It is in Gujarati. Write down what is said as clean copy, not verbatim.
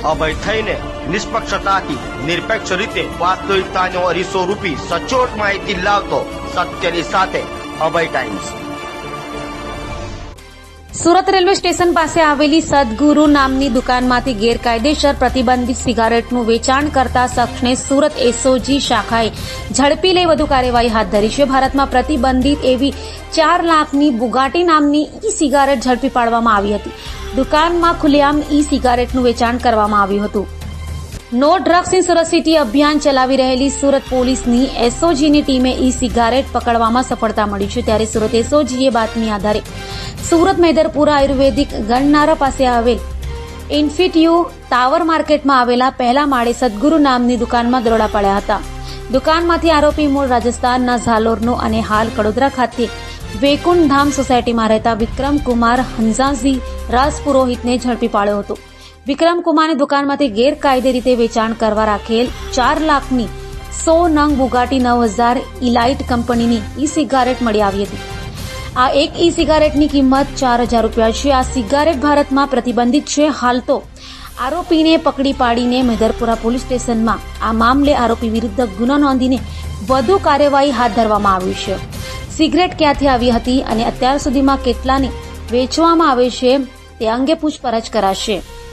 અભય થઈને નિષ્પક્ષતાથી નિરપેક્ષ રીતે વાસ્તવિકતાનો અરીસો રૂપી સચોટ માહિતી લાવતો સત્યની સાથે અભય ટાઈમ્સ। સુરત રેલવે સ્ટેશન પાસે આવેલી સદગુરુ નામની દુકાનમાંથી ગેરકાયદેસર પ્રતિબંધિત સિગારેટનું વેચાણ કરતા શખ્સને સુરત એસઓજી શાખાએ ઝડપી લઈ વધુ કાર્યવાહી હાથ ધરી છે। ભારતમાં પ્રતિબંધિત એવી 4 લાખની બુગાટી નામની ઈ સિગારેટ ઝડપી પાડવામાં આવી હતી। દુકાનમાં ખુલ્લેઆમ ઈ સિગારેટનું વેચાણ કરવામાં આવ્યું હતું। No drugs in Surat city અભિયાન ચલાવી રહેલી સુરત પોલીસની એસઓજીની ટીમે ઈ સિગારેટ પકડવામાં સફળતા મળી છે। ત્યારે સુરત એસઓજીએ બાતમી આધારે સુરત મેદરપુરા આયુર્વેદિક ગણનારા પાસે આવેલ ઇન્ફિટ્યુ ટાવર માર્કેટમાં આવેલા પહેલા માળે સદગુરુ નામની દુકાનમાં દરોડા પાડ્યા હતા। દુકાનમાંથી આરોપી મૂળ રાજસ્થાનના ઝાલોરનો અને હાલ કડોદરા ખાતે વૈકુંઠ ધામ સોસાયટીમાં રહેતા વિક્રમ કુમાર હંઝાજી રાજપુરોહિતને ઝડપી પાડ્યો હતો। વિક્રમ કુમારની દુકાનમાંથી ગેરકાયદે રીતે વેચાણ કરવા રાખેલ 4 લાખની 100 નંગ બુગાટી 9000 ઇલાઇટ કંપનીની ઈ સિગારેટ મળી આવી હતી। આ એક ઈ સિગારેટની કિંમત 4000 રૂપિયા છે। આ સિગારેટ ભારતમાં પ્રતિબંધિત છે। હાલ તો આરોપીને પકડી પાડીને મેદરપુરા પોલીસ સ્ટેશનમાં આ મામલે આરોપી વિરુદ્ધ ગુનો નોંધીને વધુ કાર્યવાહી હાથ ધરવામાં આવી છે। સિગરેટ ક્યાંથી આવી હતી અને અત્યાર સુધીમાં કેટલાને વેચવામાં આવે છે તે અંગે પૂછપરછ કરાશે।